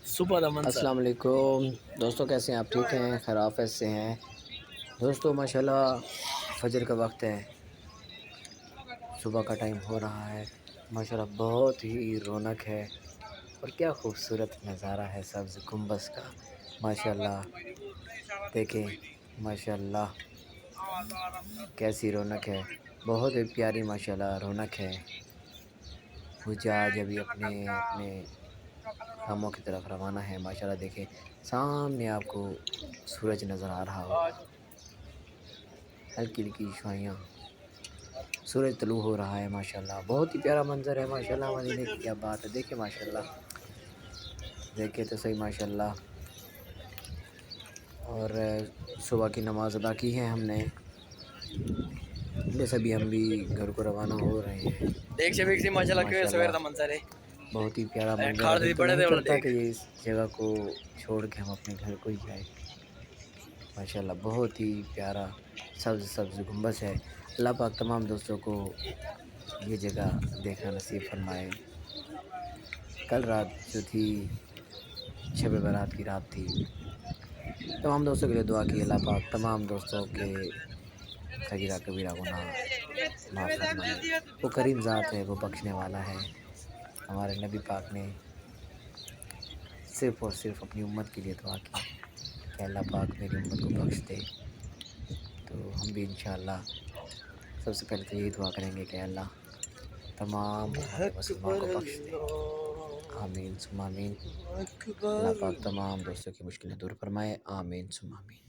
صبح دا منظر۔ السلام علیکم دوستوں، کیسے ہیں آپ؟ ٹھیک ہیں؟ خیر آفیت سے ہیں دوستوں؟ ماشاءاللہ فجر کا وقت ہے، صبح کا ٹائم ہو رہا ہے، ماشاءاللہ بہت ہی رونق ہے اور کیا خوبصورت نظارہ ہے سبز گنبد کا۔ ماشاءاللہ دیکھیں، ماشاءاللہ کیسی رونق ہے، بہت ہی پیاری ماشاءاللہ رونق ہے۔ مجھے آج ابھی اپنے کاموں کی طرف روانہ ہے۔ ماشاءاللہ دیکھیں، سامنے آپ کو سورج نظر آ رہا ہوگا، ہلکی ہلکی شوائیاں، سورج طلوع ہو رہا ہے۔ ماشاءاللہ بہت ہی پیارا منظر ہے۔ ماشاءاللہ مدینے کی کیا بات ہے، دیکھیں ماشاءاللہ، دیکھیں تو صحیح ماشاءاللہ۔ اور صبح کی نماز ادا کی ہے ہم نے، بس ابھی ہم بھی گھر کو روانہ ہو رہے ہیں۔ دیکھ سے ماشاءاللہ کہ ماشاءاللہ سویر دا منظر ہے۔ بہت ہی پیارا منظر ہے، کھار دل دی تو بڑے نہیں دے کرتا دیکھ۔ کہ یہ اس جگہ کو چھوڑ کے ہم اپنے گھر کو ہی جائیں۔ ماشاءاللہ بہت ہی پیارا سبز گنبد ہے۔ اللہ پاک تمام دوستوں کو یہ جگہ دیکھنا نصیب فرمائے۔ کل رات جو تھی شب برات کی رات تھی، تمام دوستوں کے لیے دعا کی اللہ پاک تمام دوستوں کے صغیرہ کبیرہ گناہ معاف فرمائے۔ وہ کریم ذات ہے، وہ بخشنے والا ہے۔ ہمارے نبی پاک نے صرف اور صرف اپنی امت کے لیے دعا کی کہ اللہ پاک میری امت کو بخش دے، تو ہم بھی انشاءاللہ سب سے پہلے تو یہی دعا کریں گے کہ اللہ تمام امت مسلمہ کو بخش دے، آمین ثم آمین۔ اللہ پاک تمام دوستوں کی مشکلیں دور فرمائے، آمین ثم آمین۔